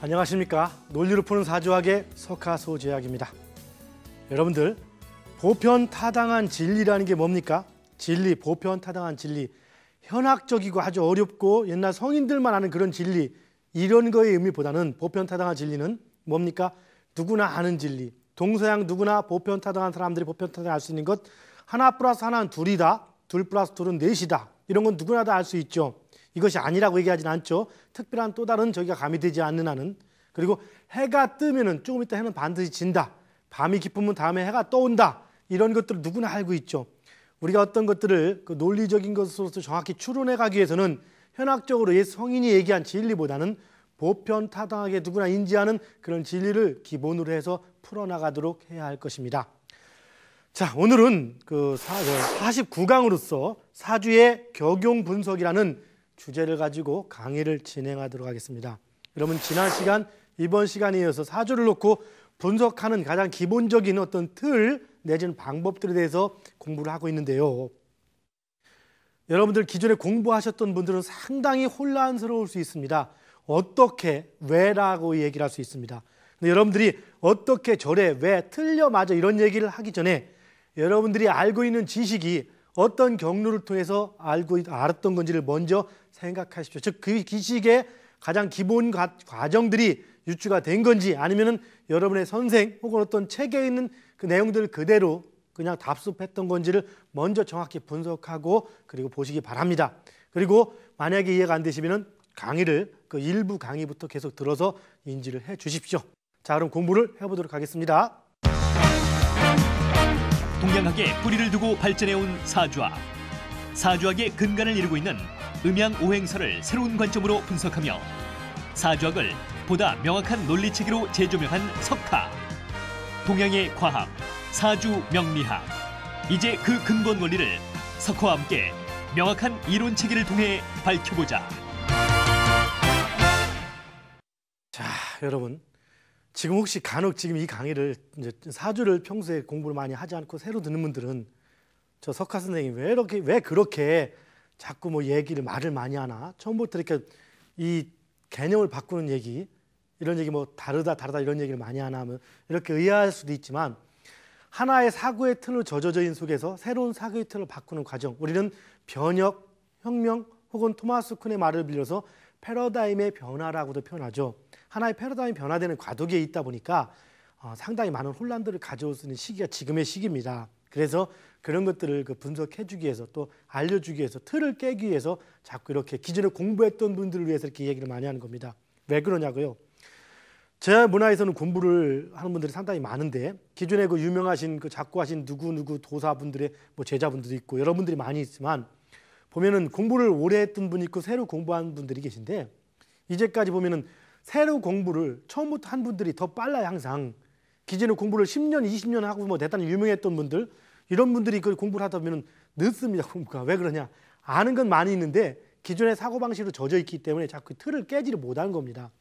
안녕하십니까. 논리로 푸는 사주학의 석하소재학입니다. 여러분들, 보편타당한 진리라는 게 뭡니까? 진리, 보편타당한 진리, 현학적이고 아주 어렵고 옛날 성인들만 아는 그런 진리, 이런 거의 의미보다는 보편타당한 진리는 뭡니까? 누구나 아는 진리, 동서양 누구나 보편타당한 사람들이 보편타당하게 알 수 있는 것, 하나 플러스 하나는 둘이다, 둘 플러스 둘은 넷이다, 이런 건 누구나 다 알 수 있죠. 이것이 아니라고 얘기하지는 않죠. 특별한 또 다른 저기가 가미되지 않는 한은. 그리고 해가 뜨면은 조금 있다 해는 반드시 진다, 밤이 깊으면 다음에 해가 떠온다, 이런 것들을 누구나 알고 있죠. 우리가 어떤 것들을 그 논리적인 것으로서 정확히 추론해 가기 위해서는 현학적으로 옛 성인이 얘기한 진리보다는 보편타당하게 누구나 인지하는 그런 진리를 기본으로 해서 풀어나가도록 해야 할 것입니다. 자, 오늘은 그 49강으로서 사주의 격용 분석이라는 주제를 가지고 강의를 진행하도록 하겠습니다. 여러분, 지난 시간, 이번 시간에 이어서 사주를 놓고 분석하는 가장 기본적인 어떤 틀 내지는 방법들에 대해서 공부를 하고 있는데요. 여러분들 기존에 공부하셨던 분들은 상당히 혼란스러울 수 있습니다. 어떻게, 왜라고 얘기를 할 수 있습니다. 근데 여러분들이 어떻게 저래, 왜, 틀려, 맞아 이런 얘기를 하기 전에 여러분들이 알고 있는 지식이 어떤 경로를 통해서 알았던 건지를 먼저 생각하십시오. 즉, 그 지식의 가장 기본 과정들이 유추가 된 건지, 아니면은 여러분의 선생 혹은 어떤 책에 있는 그 내용들 그대로 그냥 답습했던 건지를 먼저 정확히 분석하고 그리고 보시기 바랍니다. 그리고 만약에 이해가 안 되시면은 강의를 그 일부 강의부터 계속 들어서 인지를 해 주십시오. 자, 그럼 공부를 해보도록 하겠습니다. 동양학의 뿌리를 두고 발전해온 사주학. 사주학의 근간을 이루고 있는 음양오행설을 새로운 관점으로 분석하며 사주학을 보다 명확한 논리체계로 재조명한 석하. 동양의 과학, 사주명리학. 이제 그 근본 원리를 석화와 함께 명확한 이론체계를 통해 밝혀보자. 자, 여러분, 지금 혹시 간혹 지금 이 강의를 이제 사주를 평소에 공부를 많이 하지 않고 새로 듣는 분들은 저 석하 선생님이 왜 그렇게 자꾸 뭐 말을 많이 하나? 처음부터 이렇게 이 개념을 바꾸는 얘기, 이런 얘기 뭐 다르다 이런 얘기를 많이 하나 하면 이렇게 의아할 수도 있지만, 하나의 사고의 틀로 젖어져 있는 속에서 새로운 사고의 틀을 바꾸는 과정, 우리는 변혁, 혁명 혹은 토마스 쿤의 말을 빌려서 패러다임의 변화라고도 표현하죠. 하나의 패러다임이 변화되는 과도기에 있다 보니까 상당히 많은 혼란들을 가져올 수 있는 시기가 지금의 시기입니다. 그래서 그런 것들을 분석해 주기 위해서, 또 알려주기 위해서, 틀을 깨기 위해서 자꾸 이렇게 기존에 공부했던 분들을 위해서 이렇게 얘기를 많이 하는 겁니다. 왜 그러냐고요? 제 문화에서는 공부를 하는 분들이 상당히 많은데, 기존에 그 유명하신 그 작고하신 누구 도사분들의 뭐 제자분들도 있고 여러분들이 많이 있지만, 보면은 공부를 오래 했던 분이 있고 새로 공부한 분들이 계신데, 이제까지 보면은 새로 공부를 처음부터 한 분들이 더 빨라요. 항상 기존에 공부를 10년, 20년 하고 뭐 대단히 유명했던 분들, 이런 분들이 그 공부를 하다 보면 늦습니다. 공부가. 왜 그러냐? 아는 건 많이 있는데 기존의 사고방식으로 젖어 있기 때문에 자꾸 틀을 깨지를 못하는 겁니다.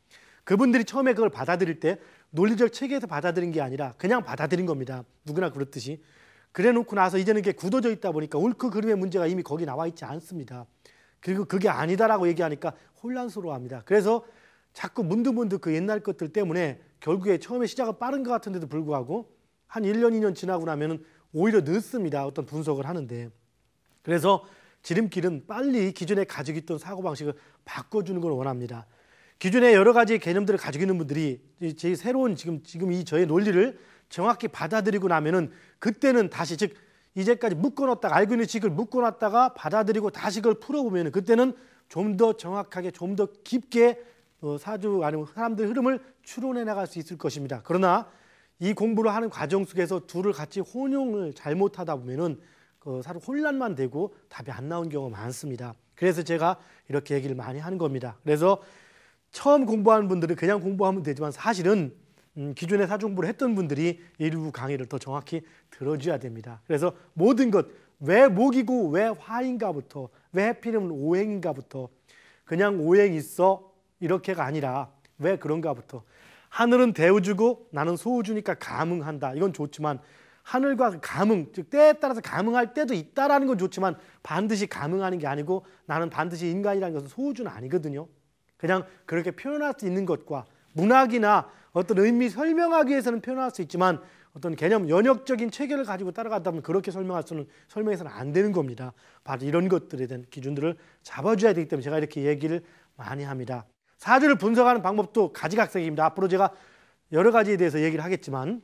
그분들이 처음에 그걸 받아들일 때 논리적 체계에서 받아들인 게 아니라 그냥 받아들인 겁니다. 누구나 그렇듯이. 그래 놓고 나서 이제는 이게 굳어져 있다 보니까 옳고 그름의 문제가 이미 거기 나와 있지 않습니다. 그리고 그게 아니다라고 얘기하니까 혼란스러워합니다. 그래서 자꾸 문득문득 그 옛날 것들 때문에 결국에 처음에 시작은 빠른 것 같은데도 불구하고 한 1년, 2년 지나고 나면은 오히려 늦습니다. 어떤 분석을 하는데. 그래서 지름길은 빨리 기존에 가지고 있던 사고방식을 바꿔주는 걸 원합니다. 기존에 여러 가지 개념들을 가지고 있는 분들이 제 새로운 지금 이 저의 논리를 정확히 받아들이고 나면은 그때는 다시, 즉 이제까지 묶어놨다가 알고 있는 지식을 묶어놨다가 받아들이고 다시 그걸 풀어보면은 그때는 좀 더 정확하게, 좀 더 깊게 사주 아니면 사람들 흐름을 추론해 나갈 수 있을 것입니다. 그러나 이 공부를 하는 과정 속에서 둘을 같이 혼용을 잘못하다 보면은 사실 혼란만 되고 답이 안 나온 경우가 많습니다. 그래서 제가 이렇게 얘기를 많이 하는 겁니다. 그래서 처음 공부하는 분들은 그냥 공부하면 되지만 사실은 기존에 사주 공부를 했던 분들이 일부 강의를 더 정확히 들어줘야 됩니다. 그래서 모든 것, 왜 목이고 왜 화인가부터, 왜 해필이면 오행인가부터, 그냥 오행 있어 이렇게가 아니라 왜 그런가부터, 하늘은 대우주고 나는 소우주니까 감응한다, 이건 좋지만 하늘과 감응, 즉 때에 따라서 감응할 때도 있다라는 건 좋지만 반드시 감응하는 게 아니고 나는 반드시 인간이라는 것은 소우주는 아니거든요. 그냥 그렇게 표현할 수 있는 것과 문학이나 어떤 의미 설명하기 위해서는 표현할 수 있지만 어떤 개념, 연역적인 체계를 가지고 따라가다 보면 그렇게 설명해서는 안 되는 겁니다. 바로 이런 것들에 대한 기준들을 잡아줘야 되기 때문에 제가 이렇게 얘기를 많이 합니다. 사주를 분석하는 방법도 가지각색입니다. 앞으로 제가 여러 가지에 대해서 얘기를 하겠지만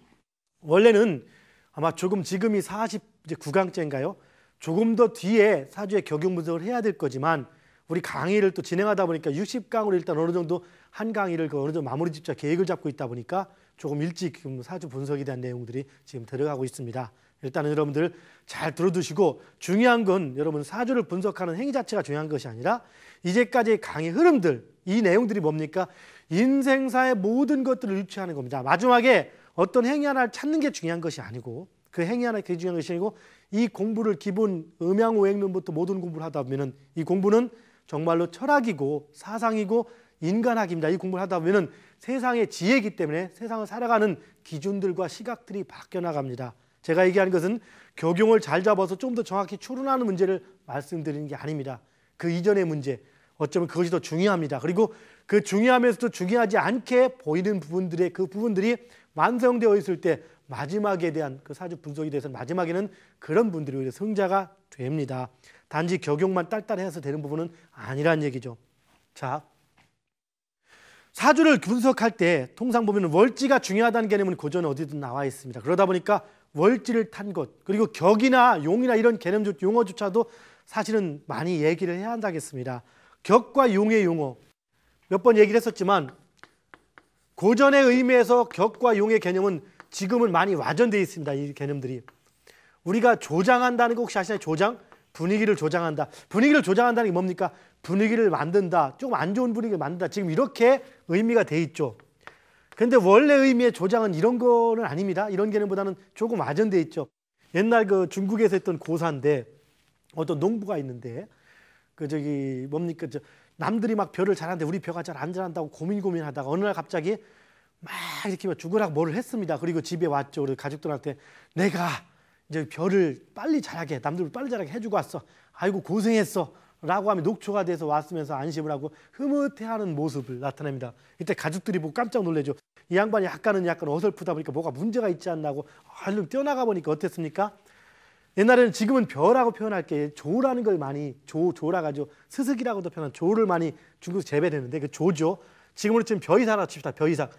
원래는 아마 조금 지금이 49강째인가요? 조금 더 뒤에 사주의 격용 분석을 해야 될 거지만 우리 강의를 또 진행하다 보니까 60강으로 일단 어느 정도 한 강의를 어느 정도 마무리 짓자 계획을 잡고 있다 보니까 조금 일찍 사주 분석에 대한 내용들이 지금 들어가고 있습니다. 일단은 여러분들 잘 들어두시고 중요한 건 여러분 사주를 분석하는 행위 자체가 중요한 것이 아니라 이제까지의 강의 흐름들, 이 내용들이 뭡니까? 인생사의 모든 것들을 유추하는 겁니다. 마지막에 어떤 행위 하나를 찾는 게 중요한 것이 아니고 그 행위 하나 그게 중요한 것이 아니고 이 공부를 기본 음양오행론부터 모든 공부를 하다 보면은 이 공부는 정말로 철학이고 사상이고 인간학입니다. 이 공부를 하다 보면은 세상의 지혜이기 때문에 세상을 살아가는 기준들과 시각들이 바뀌어 나갑니다. 제가 얘기하는 것은 격용을 잘 잡아서 좀 더 정확히 추론하는 문제를 말씀드리는 게 아닙니다. 그 이전의 문제, 어쩌면 그것이 더 중요합니다. 그리고 그 중요하면서도 중요하지 않게 보이는 부분들의 그 부분들이 완성되어 있을 때 마지막에 대한 그 사주 분석에 대해서 마지막에는 그런 분들이 오히려 승자가 됩니다. 단지 격용만 딸딸해서 되는 부분은 아니란 얘기죠. 자, 사주를 분석할 때 통상 보면 월지가 중요하다는 개념은 고전에 어디든 나와 있습니다. 그러다 보니까 월지를 탄 것, 그리고 격이나 용이나 이런 개념 용어조차도 사실은 많이 얘기를 해야 한다겠습니다. 격과 용의 용어 몇 번 얘기를 했었지만 고전의 의미에서 격과 용의 개념은 지금은 많이 와전되어 있습니다. 이 개념들이. 우리가 조장한다는 거 혹시 아시나요? 조장? 분위기를 조장한다. 분위기를 조장한다는 게 뭡니까? 분위기를 만든다. 조금 안 좋은 분위기를 만든다. 지금 이렇게 의미가 돼 있죠. 그런데 원래 의미의 조장은 이런 거는 아닙니다. 이런 개념보다는 조금 와전되어 있죠. 옛날 그 중국에서 했던 고사인데 어떤 농부가 있는데 뭡니까? 남들이 막 벼를 잘하는데 우리 벼가 잘 안 자란다고 고민하다가 어느 날 갑자기 막 이렇게 죽으라고 뭐를 했습니다. 그리고 집에 왔죠. 우리 가족들한테 내가 이제 벼를 빨리 자라게, 남들 빨리 자라게 해주고 왔어. 아이고 고생했어. 라고 하면 녹초가 돼서 왔으면서 안심을 하고 흐뭇해하는 모습을 나타냅니다. 이때 가족들이 보고 깜짝 놀라죠. 이 양반이 약간 어설프다 보니까 뭐가 문제가 있지 않나고 얼른 뛰어나가 보니까 어땠습니까? 옛날에는 지금은 벼라고 표현할 게 조라는 걸 많이 조라 가지고 스승이라고도 표현한 조를 많이 중국에서 재배되는데 그 조죠. 지금으로 치면 벼이삭이라고 칩시다. 벼이삭.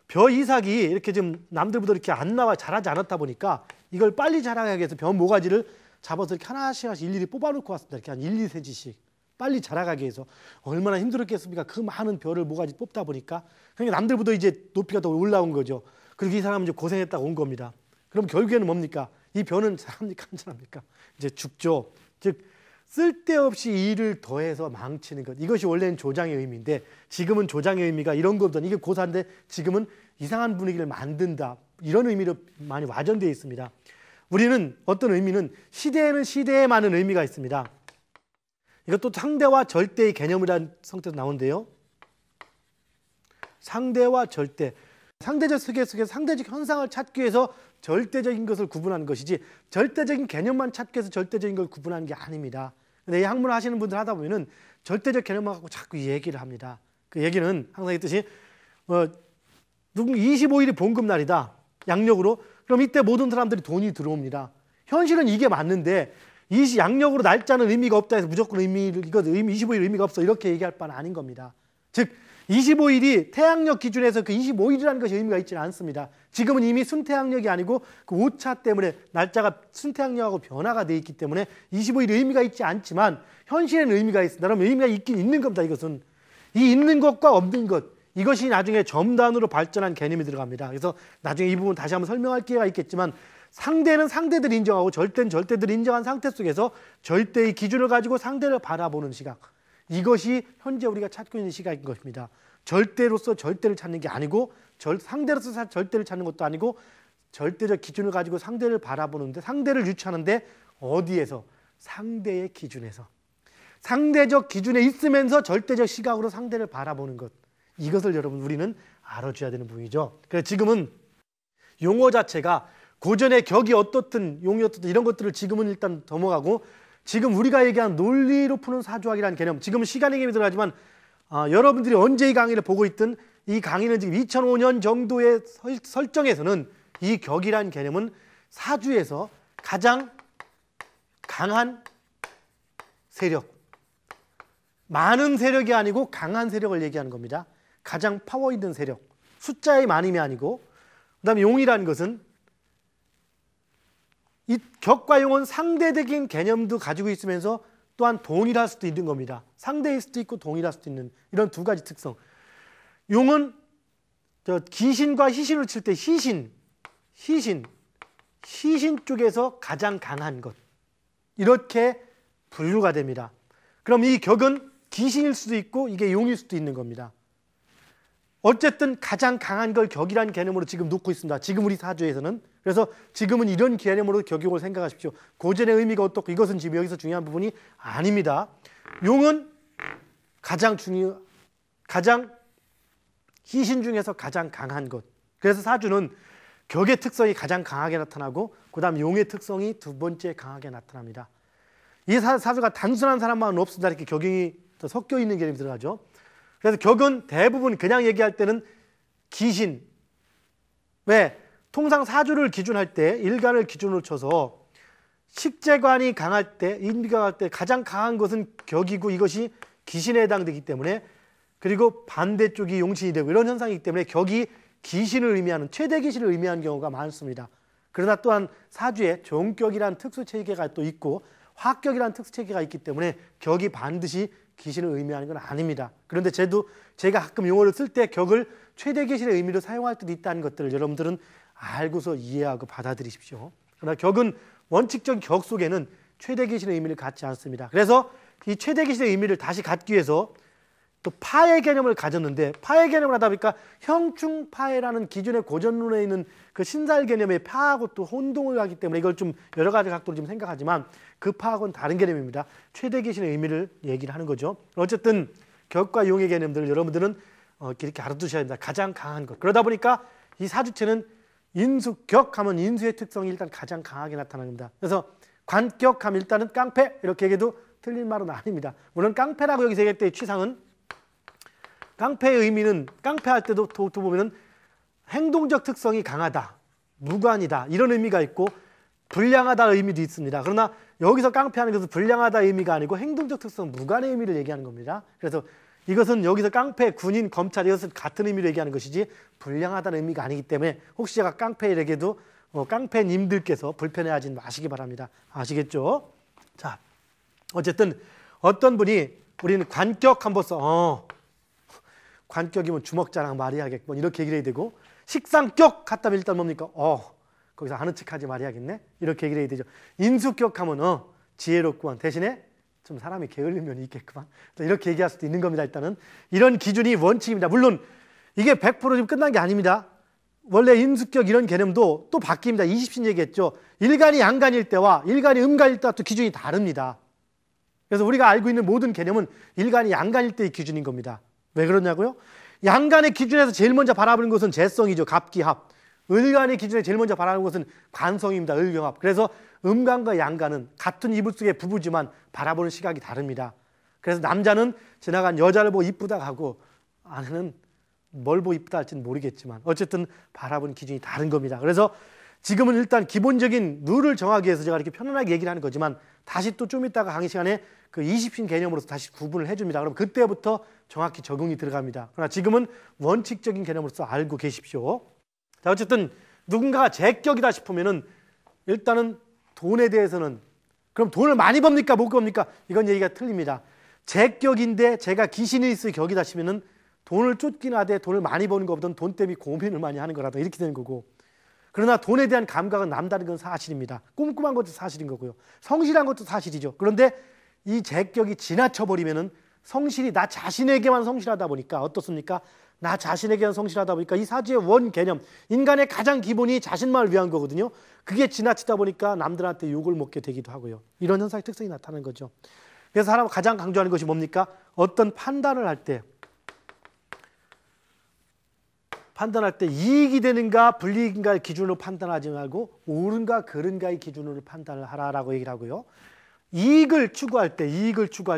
벼이삭이 이렇게 좀 남들보다 이렇게 안 나와 자라지 않았다 보니까 이걸 빨리 자라게 위해서 벼 모가지를 잡아서 이렇게 하나씩 일일이 뽑아놓고 왔습니다. 이렇게 한 1, 2cm씩 빨리 자라가게 위해서 얼마나 힘들었겠습니까? 그 많은 벼를 모가지 뽑다 보니까 그러니까 남들보다 이제 높이가 더 올라온 거죠. 그리고 이 사람은 이제 고생했다고 온 겁니다. 그럼 결국에는 뭡니까? 이 벼는 자랍니까? 안 자랍니까? 이제 죽죠. 즉 쓸데없이 일을 더해서 망치는 것. 이것이 원래는 조장의 의미인데 지금은 조장의 의미가 이런 것보다는 이게 고사인데 지금은 이상한 분위기를 만든다. 이런 의미로 많이 와전되어 있습니다. 우리는 어떤 의미는 시대에는 시대에 많은 의미가 있습니다. 이것도 상대와 절대의 개념이라는 성태에서 나오는데요. 상대와 절대. 상대적 세계 속에서 상대적 현상을 찾기 위해서 절대적인 것을 구분하는 것이지 절대적인 개념만 찾기 위해서 절대적인 걸 구분하는 게 아닙니다. 근데 이 학문을 하시는 분들 하다 보면은 절대적 개념만 갖고 자꾸 얘기를 합니다. 그 얘기는 항상 했듯이 25일이 봉급날이다. 양력으로. 그럼 이때 모든 사람들이 돈이 들어옵니다. 현실은 이게 맞는데 양력으로 날짜는 의미가 없다 해서 무조건 25일 의미가 없어 이렇게 얘기할 바는 아닌 겁니다. 즉 25일이 태양력 기준에서 그 25일이라는 것이 의미가 있지는 않습니다. 지금은 이미 순태양력이 아니고 그 오차 때문에 날짜가 순태양력하고 변화가 돼 있기 때문에 25일이 의미가 있지 않지만 현실에는 의미가 있습니다. 그럼 의미가 있긴 있는 겁니다. 이것은 이 있는 것과 없는 것 이것이 나중에 점단으로 발전한 개념이 들어갑니다. 그래서 나중에 이 부분 다시 한번 설명할 기회가 있겠지만 상대는 상대들이 인정하고 절대는 절대들이 인정한 상태 속에서 절대의 기준을 가지고 상대를 바라보는 시각 이것이 현재 우리가 찾고 있는 시각인 것입니다. 절대로서 절대를 찾는 게 아니고 상대로서 절대를 찾는 것도 아니고 절대적 기준을 가지고 상대를 바라보는데 상대를 유추하는데 어디에서? 상대의 기준에서. 상대적 기준에 있으면서 절대적 시각으로 상대를 바라보는 것. 이것을 여러분 우리는 알아줘야 되는 부분이죠. 그래서 지금은 용어 자체가 고전의 격이 어떻든 용이 어떻든 이런 것들을 지금은 일단 넘어가고 지금 우리가 얘기한 논리로 푸는 사주학이라는 개념 지금은 시간 개념이 들어가지만 여러분들이 언제 이 강의를 보고 있든 이 강의는 지금 2005년 정도의 설정에서는 이 격이란 개념은 사주에서 가장 강한 세력, 많은 세력이 아니고 강한 세력을 얘기하는 겁니다. 가장 파워 있는 세력, 숫자의 많음이 아니고, 그 다음에 용이라는 것은 이 격과 용은 상대적인 개념도 가지고 있으면서 또한 동일할 수도 있는 겁니다. 상대일 수도 있고 동일할 수도 있는 이런 두 가지 특성. 용은 기신과 희신을 칠 때 희신 쪽에서 가장 강한 것, 이렇게 분류가 됩니다. 그럼 이 격은 기신일 수도 있고 이게 용일 수도 있는 겁니다. 어쨌든 가장 강한 걸 격이라는 개념으로 지금 놓고 있습니다. 지금 우리 사주에서는. 그래서 지금은 이런 개념으로 격용을 생각하십시오. 고전의 의미가 어떻고 이것은 지금 여기서 중요한 부분이 아닙니다. 용은 가장 희신 중에서 가장 강한 것. 그래서 사주는 격의 특성이 가장 강하게 나타나고 그 다음 용의 특성이 두 번째 강하게 나타납니다. 이 사주가 단순한 사람만은 없습니다. 이렇게 격이 섞여 있는 개념이 들어가죠. 그래서 격은 대부분 그냥 얘기할 때는 기신. 왜? 통상 사주를 기준할 때 일간을 기준으로 쳐서 식재관이 강할 때, 인비가 강할 때 가장 강한 것은 격이고 이것이 기신에 해당되기 때문에, 그리고 반대쪽이 용신이 되고 이런 현상이기 때문에 격이 기신을 의미하는, 최대 기신을 의미하는 경우가 많습니다. 그러나 또한 사주에 종격이라는 특수체계가 또 있고 화격이라는 특수체계가 있기 때문에 격이 반드시 기신을 의미하는 건 아닙니다. 그런데 제가 가끔 용어를 쓸 때 격을 최대 기신의 의미로 사용할 때도 있다는 것들을 여러분들은 알고서 이해하고 받아들이십시오. 그러나 격은 원칙적인 격 속에는 최대 기신의 의미를 갖지 않습니다. 그래서 이 최대 기신의 의미를 다시 갖기 위해서 또 파의 개념을 가졌는데, 파의 개념을 하다 보니까 형충파해라는 기존의 고전론에 있는 그 신살 개념의 파하고 또 혼동을 하기 때문에 이걸 좀 여러 가지 각도로 좀 생각하지만 그 파하고는 다른 개념입니다. 최대 기신의 의미를 얘기를 하는 거죠. 어쨌든 격과 용의 개념들을 여러분들은 이렇게 알아두셔야 됩니다. 가장 강한 것. 그러다 보니까 이 사주체는 인수격하면 인수의 특성이 일단 가장 강하게 나타납니다. 그래서 관격하면 일단은 깡패, 이렇게 얘기해도 틀린 말은 아닙니다. 물론 깡패라고 여기서 얘기할 때의 취상은, 깡패의 의미는 깡패할 때도 또 보면은 행동적 특성이 강하다, 무관이다 이런 의미가 있고 불량하다 의미도 있습니다. 그러나 여기서 깡패하는 것은 불량하다 의미가 아니고 행동적 특성, 무관의 의미를 얘기하는 겁니다. 그래서 이것은 여기서 깡패, 군인, 검찰 이것은 같은 의미로 얘기하는 것이지 불량하다는 의미가 아니기 때문에 혹시 제가 깡패에게도 깡패님들께서 불편해하지 마시기 바랍니다. 아시겠죠? 자, 어쨌든 어떤 분이 우리는 관격 한번 써. 관격이면 주먹자랑 말해야겠고 이렇게 얘기를 해야 되고, 식상격 같다면 일단 뭡니까? 거기서 아는 척하지 말해야겠네 이렇게 얘기를 해야 되죠. 인수격하면 지혜롭구만, 대신에 좀 사람이 게을른 면이 있겠구만 이렇게 얘기할 수도 있는 겁니다. 일단은 이런 기준이 원칙입니다. 물론 이게 100% 지금 끝난 게 아닙니다. 원래 인수격 이런 개념도 또 바뀝니다. 20신 얘기했죠. 일간이 양간일 때와 일간이 음간일 때와 또 기준이 다릅니다. 그래서 우리가 알고 있는 모든 개념은 일간이 양간일 때의 기준인 겁니다. 왜 그러냐고요? 양간의 기준에서 제일 먼저 바라보는 것은 재성이죠. 갑기합. 을간의 기준에 제일 먼저 바라보는 것은 관성입니다. 을경합. 그래서 음간과 양간은 같은 이불 속의 부부지만 바라보는 시각이 다릅니다. 그래서 남자는 지나간 여자를 보고 이쁘다 하고 아내는 뭘 보고 이쁘다 할지는 모르겠지만 어쨌든 바라보는 기준이 다른 겁니다. 그래서 지금은 일단 기본적인 룰을 정하기 위해서 제가 이렇게 편안하게 얘기를 하는 거지만 다시 또 좀 이따가 강의 시간에 그 20신 개념으로서 다시 구분을 해줍니다. 그럼 그때부터 정확히 적용이 들어갑니다. 그러나 지금은 원칙적인 개념으로서 알고 계십시오. 자, 어쨌든 누군가가 제격이다 싶으면은 일단은 돈에 대해서는, 그럼 돈을 많이 법니까 못 법니까? 이건 얘기가 틀립니다. 제격인데 제가 기신이 있을 격이다 싶으면은 돈을 쫓긴 하되 돈을 많이 버는 것보다는 돈 때문에 고민을 많이 하는 거라도 이렇게 되는 거고, 그러나 돈에 대한 감각은 남다른 건 사실입니다. 꼼꼼한 것도 사실인 거고요. 성실한 것도 사실이죠. 그런데 이 제격이 지나쳐버리면은 성실이 나 자신에게만 성실하다 보니까 어떻습니까? 나 자신에게만 성실하다 보니까 이 사주의 원 개념, 인간의 가장 기본이 자신만을 위한 거거든요. 그게 지나치다 보니까 남들한테 욕을 먹게 되기도 하고요. 이런 현상의 특성이 나타나는 거죠. 그래서 사람은 가장 강조하는 것이 뭡니까? 어떤 판단을 할 때 이익이 되는가 불이익인가를 기준으로 판단하지 말고 옳은가 그른가의 기준으로 판단을 하라라고 얘기를 하고요. 이익을 추구할 때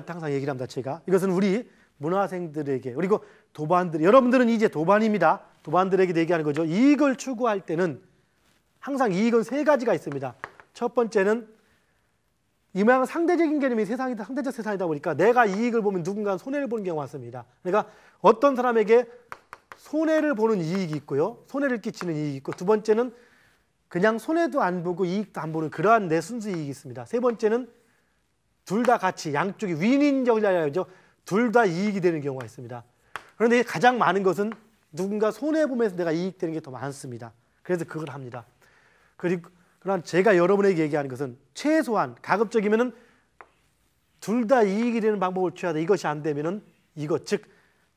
항상 얘기를 합니다. 제가 이것은 우리 문화생들에게, 그리고 여러분들은 이제 도반입니다. 도반들에게 얘기하는 거죠. 이익을 추구할 때는 항상 이익은 세 가지가 있습니다. 첫 번째는 이 모양은 상대적인 개념이 상대적 세상이다 보니까 내가 이익을 보면 누군가는 손해를 보는 경우가 많습니다. 그러니까 어떤 사람에게 손해를 보는 이익이 있고요. 손해를 끼치는 이익이 있고, 두 번째는 그냥 손해도 안 보고 이익도 안 보는 그러한 내 순수 이익이 있습니다. 세 번째는 둘 다 같이 양쪽이 윈윈 전략이죠. 둘 다 이익이 되는 경우가 있습니다. 그런데 가장 많은 것은 누군가 손해 보면서 내가 이익되는 게 더 많습니다. 그래서 그걸 합니다. 그러나 제가 여러분에게 얘기하는 것은 최소한 가급적이면은 둘 다 이익이 되는 방법을 취하다. 이것이 안 되면은 즉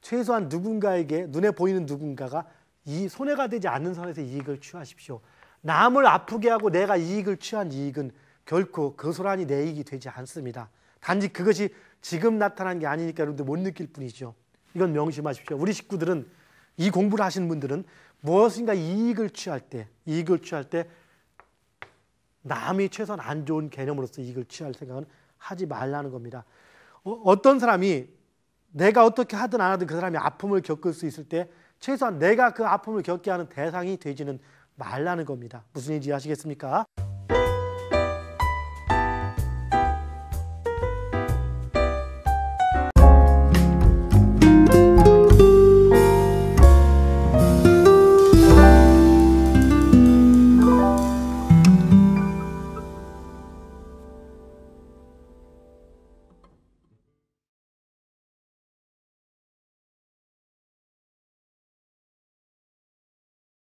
최소한 누군가에게 눈에 보이는 누군가가 이 손해가 되지 않는 선에서 이익을 취하십시오. 남을 아프게 하고 내가 이익을 취한 이익은 결코 고스란히 내 이익이 되지 않습니다. 단지 그것이 지금 나타난 게 아니니까 여러분들 못 느낄 뿐이죠. 이건 명심하십시오. 우리 식구들은, 이 공부를 하시는 분들은 무엇인가 이익을 취할 때 남이 최소한 안 좋은 개념으로서 이익을 취할 생각은 하지 말라는 겁니다. 어떤 사람이 내가 어떻게 하든 안 하든 그 사람이 아픔을 겪을 수 있을 때 최소한 내가 그 아픔을 겪게 하는 대상이 되지는 말라는 겁니다. 무슨 얘기인지 아시겠습니까?